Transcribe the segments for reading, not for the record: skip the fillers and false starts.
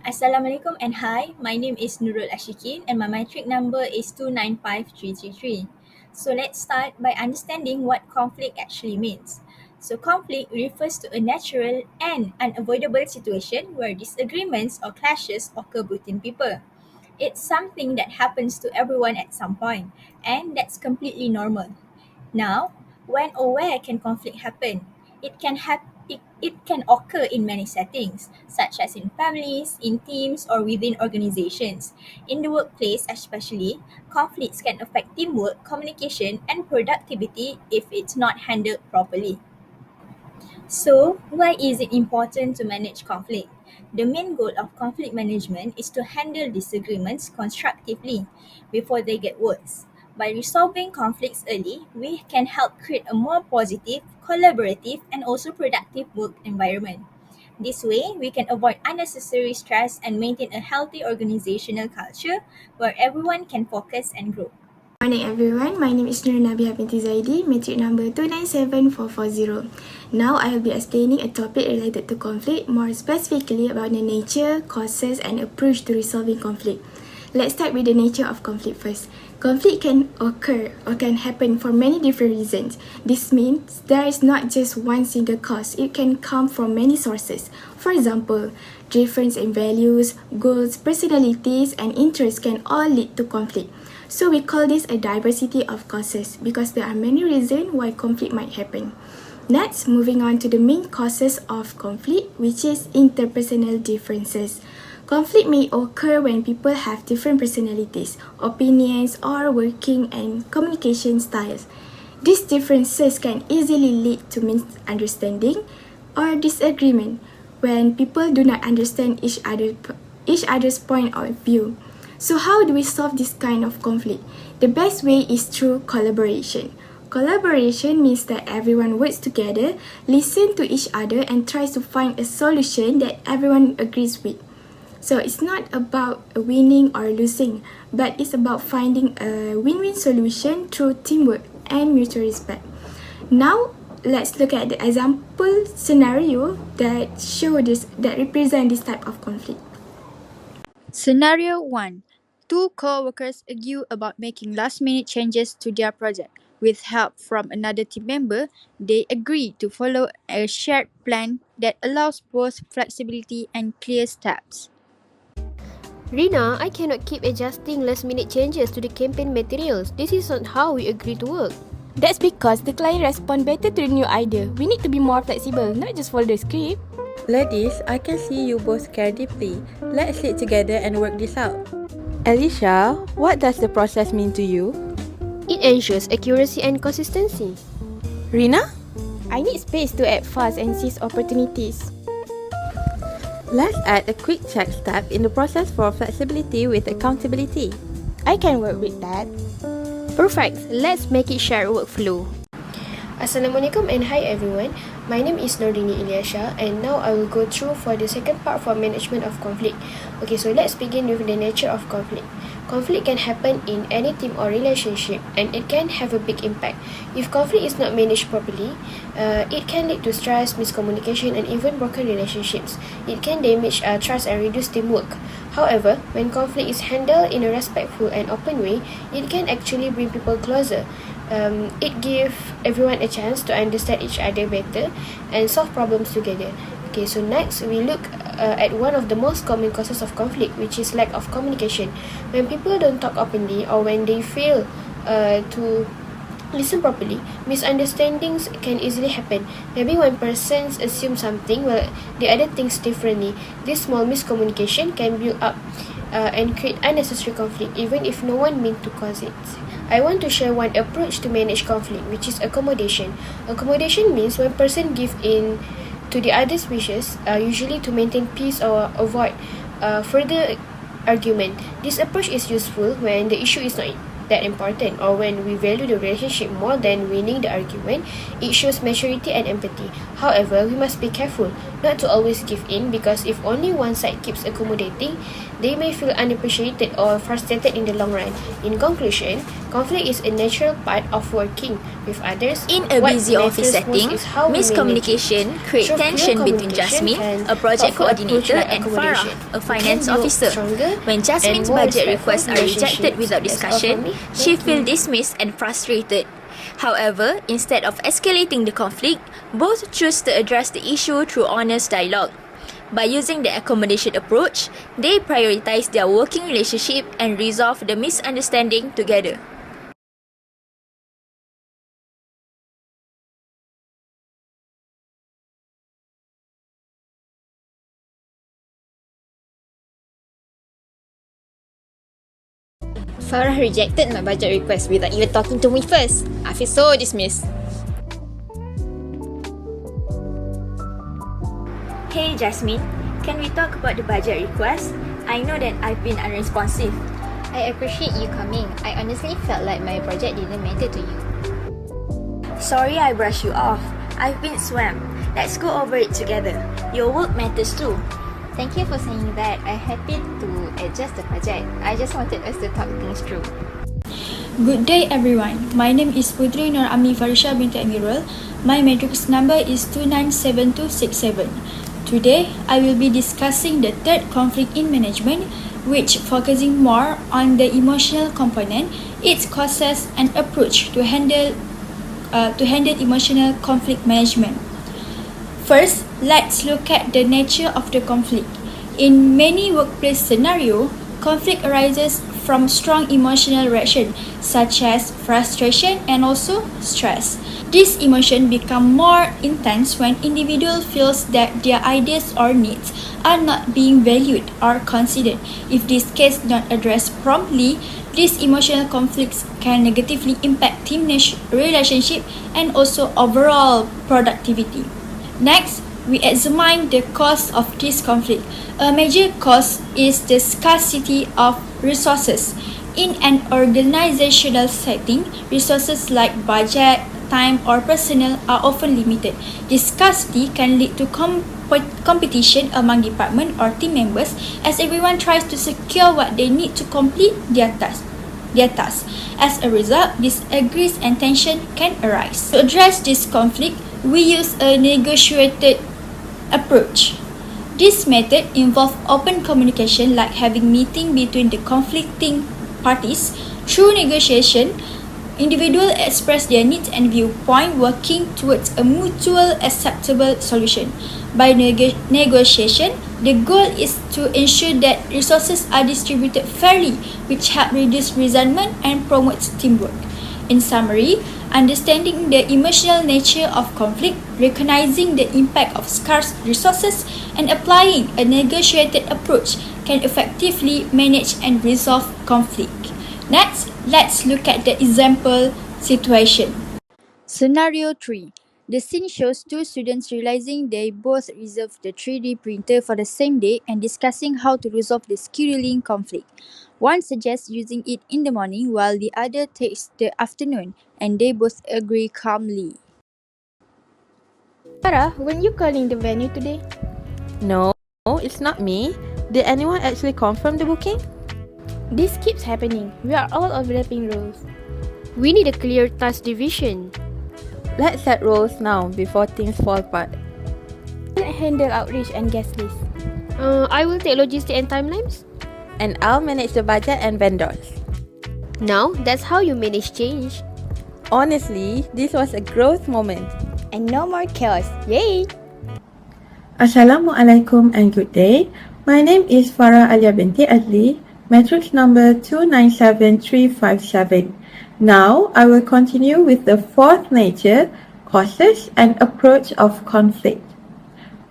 Assalamualaikum and hi, my name is Nurul Ashikin and my metric number is 295333. So let's start by understanding what conflict actually means. So conflict refers to a natural and unavoidable situation where disagreements or clashes occur between people. It's something that happens to everyone at some point, and that's completely normal. Now, when or where can conflict happen? It can occur in many settings, such as in families, in teams, or within organizations. In the workplace, especially, conflicts can affect teamwork, communication, and productivity if it's not handled properly. So, why is it important to manage conflict? The main goal of conflict management is to handle disagreements constructively before they get worse. By resolving conflicts early, we can help create a more positive, collaborative, and also productive work environment. This way, we can avoid unnecessary stress and maintain a healthy organizational culture where everyone can focus and grow. Morning everyone, my name is Nur Nabia binti Zaidi, metric number 297440. Now I will be explaining a topic related to conflict, more specifically about the nature, causes and approach to resolving conflict. Let's start with the nature of conflict first. Conflict can occur or can happen for many different reasons. This means there is not just one single cause, it can come from many sources. For example, difference in values, goals, personalities and interests can all lead to conflict. So we call this a diversity of causes because there are many reasons why conflict might happen. Next, moving on to the main causes of conflict, which is interpersonal differences. Conflict may occur when people have different personalities, opinions, or working and communication styles. These differences can easily lead to misunderstanding or disagreement when people do not understand each other's point of view. So how do we solve this kind of conflict? The best way is through collaboration. Collaboration means that everyone works together, listen to each other and tries to find a solution that everyone agrees with. So it's not about winning or losing, but it's about finding a win-win solution through teamwork and mutual respect. Now, let's look at the example scenario that represent this type of conflict. Scenario 1. Two co-workers argue about making last-minute changes to their project. With help from another team member, they agree to follow a shared plan that allows both flexibility and clear steps. Rina, I cannot keep adjusting last-minute changes to the campaign materials. This is not how we agree to work. That's because the client respond better to the new idea. We need to be more flexible, not just follow the script. Ladies, I can see you both care deeply. Let's sit together and work this out. Alicia, what does the process mean to you? It ensures accuracy and consistency. Rina? I need space to act fast and seize opportunities. Let's add a quick check step in the process for flexibility with accountability. I can work with that. Perfect. Let's make it shared workflow. Assalamualaikum and hi everyone. My name is Nordini Ilyasha and now I will go through for the second part for management of conflict. Okay, so let's begin with the nature of conflict. Conflict can happen in any team or relationship and it can have a big impact. If conflict is not managed properly, it can lead to stress, miscommunication and even broken relationships. It can damage trust and reduce teamwork. However, when conflict is handled in a respectful and open way, it can actually bring people closer. It gives everyone a chance to understand each other better and solve problems together. Okay, so next we look at one of the most common causes of conflict, which is lack of communication. When people don't talk openly or when they fail to listen properly, misunderstandings can easily happen. Maybe one person assumes something while the other thinks differently. This small miscommunication can build up and create unnecessary conflict even if no one meant to cause it. I want to share one approach to manage conflict, which is accommodation. Accommodation means when person give in to the other's wishes, usually to maintain peace or avoid further argument. This approach is useful when the issue is not that important or when we value the relationship more than winning the argument. It shows maturity and empathy. However, we must be careful. Not to always give in, because if only one side keeps accommodating, they may feel unappreciated or frustrated in the long run. In conclusion, conflict is a natural part of working with others. In a What busy office matters most setting, is how we manage it. miscommunication creates Through clear tension between communication Jasmine, and a project thoughtful approach coordinator, like and Farah, accommodation, a we finance can build officer. stronger When Jasmine's and more budget respectful requests are rejected relationships. without That's all discussion, from me. she Thank feels you. dismissed and frustrated. However, instead of escalating the conflict, both choose to address the issue through honest dialogue. By using the accommodation approach, they prioritize their working relationship and resolve the misunderstanding together. Farah rejected my budget request without even talking to me first. I feel so dismissed. Hey Jasmine, can we talk about the budget request? I know that I've been unresponsive. I appreciate you coming. I honestly felt like my project didn't matter to you. Sorry I brushed you off. I've been swamped. Let's go over it together. Your work matters too. Thank you for saying that. I'm happy to adjust the project. I just wanted us to talk things through. Good day everyone. My name is Putri Nur Ami Farisha binti Amirul. My matrix number is 297267. Today, I will be discussing the third conflict in management, which focusing more on the emotional component, its causes and approach to handle emotional conflict management. First, let's look at the nature of the conflict. In many workplace scenarios, conflict arises from strong emotional reaction such as frustration and also stress. These emotions become more intense when individual feels that their ideas or needs are not being valued or considered. If this case not addressed promptly, these emotional conflicts can negatively impact team relationship and also overall productivity. Next, we examine the cause of this conflict. A major cause is the scarcity of resources. In an organizational setting, resources like budget, time, or personnel are often limited. This scarcity can lead to competition among department or team members as everyone tries to secure what they need to complete their task. As a result, disagreements and tension can arise. To address this conflict, we use a negotiated approach. This method involves open communication, like having meeting between the conflicting parties. Through negotiation, individuals express their needs and viewpoint, working towards a mutual acceptable solution. By negotiation, the goal is to ensure that resources are distributed fairly, which help reduce resentment and promotes teamwork. In summary, understanding the emotional nature of conflict, recognizing the impact of scarce resources, and applying a negotiated approach can effectively manage and resolve conflict. Next, let's look at the example situation. Scenario 3. The scene shows two students realizing they both reserved the 3D printer for the same day and discussing how to resolve the scheduling conflict. One suggests using it in the morning while the other takes the afternoon, and they both agree calmly. Farah, weren't you calling the venue today? No, it's not me. Did anyone actually confirm the booking? This keeps happening. We are all overlapping roles. We need a clear task division. Let's set roles now before things fall apart. I'll handle outreach and guest list. I will take logistics and timelines. And I'll manage the budget and vendors. Now, that's how you manage change. Honestly, this was a growth moment. And no more chaos. Yay! Assalamualaikum and good day. My name is Farah Alia binti Adli, matrix number 297357. Now, I will continue with the fourth nature, causes and approach of conflict.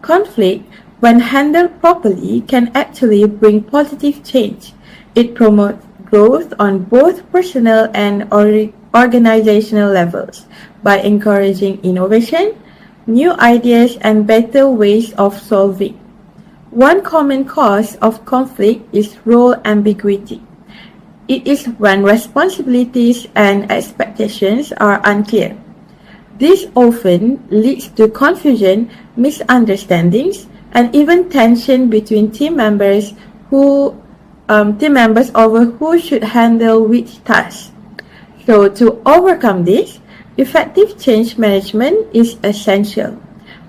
Conflict, when handled properly, can actually bring positive change. It promotes growth on both personal and organizational levels by encouraging innovation, new ideas, and better ways of solving. One common cause of conflict is role ambiguity. It is when responsibilities and expectations are unclear. This often leads to confusion, misunderstandings, and even tension between team members over who should handle which task. So to overcome this, effective change management is essential.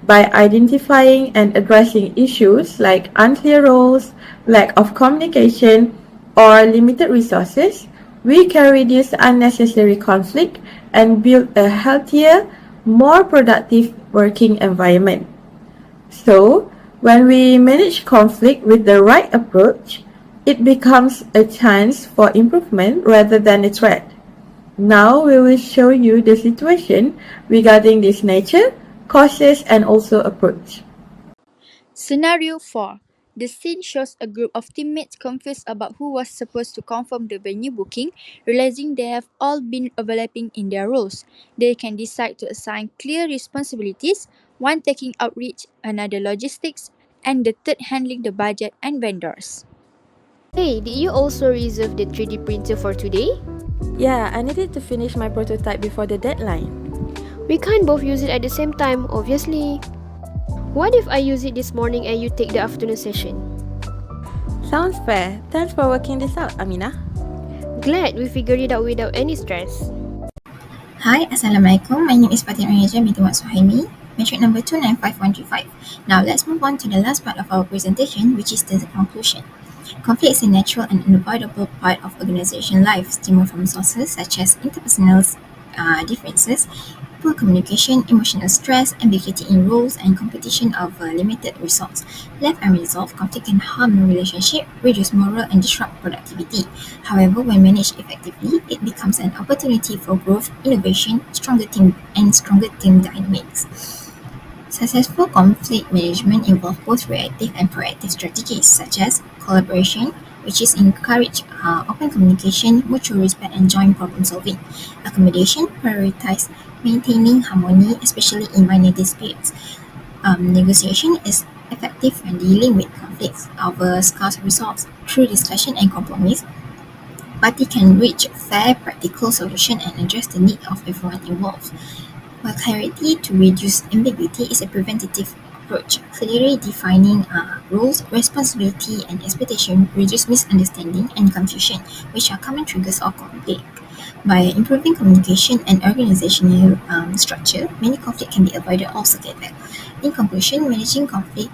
By identifying and addressing issues like unclear roles, lack of communication, or limited resources, we can reduce unnecessary conflict and build a healthier, more productive working environment. So, when we manage conflict with the right approach, it becomes a chance for improvement rather than a threat. Now we will show you the situation regarding this nature, causes, and also approach. Scenario 4. The scene shows a group of teammates confused about who was supposed to confirm the venue booking, realizing they have all been overlapping in their roles. They can decide to assign clear responsibilities, one taking outreach, another logistics, and the third handling the budget and vendors. Hey, did you also reserve the 3D printer for today? Yeah, I needed to finish my prototype before the deadline. We can't both use it at the same time, obviously. What if I use it this morning and you take the afternoon session? Sounds fair. Thanks for working this out, Aminah. Glad we figured it out without any stress. Hi, Assalamualaikum. My name is Fatin Raja binti Mat Suhaimi, metric number 295135. Now let's move on to the last part of our presentation, which is the conclusion. Conflict is a natural and unavoidable part of organization life, stemming from sources such as interpersonal differences, poor communication, emotional stress, ambiguity in roles, and competition of limited resource. Left unresolved, conflict can harm the relationship, reduce morale, and disrupt productivity. However, when managed effectively, it becomes an opportunity for growth, innovation, stronger team dynamics. Successful conflict management involves both reactive and proactive strategies, such as collaboration, which is encourage open communication, mutual respect, and joint problem solving. Accommodation prioritize maintaining harmony, especially in minor disputes. Negotiation is effective when dealing with conflicts over scarce resource. Through discussion and compromise, party can reach fair, practical solution and address the need of everyone involved. While clarity to reduce ambiguity is a preventative approach, clearly defining roles, responsibility, and expectation reduce misunderstanding and confusion, which are common triggers of conflict. By improving communication and organizational structure, many conflicts can be avoided altogether. In conclusion, managing conflict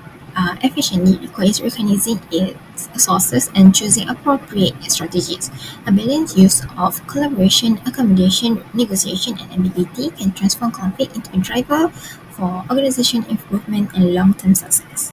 efficiently requires recognizing its sources and choosing appropriate strategies. A balanced use of collaboration, accommodation, negotiation, and ambiguity can transform conflict into a driver for organization improvement and long-term success.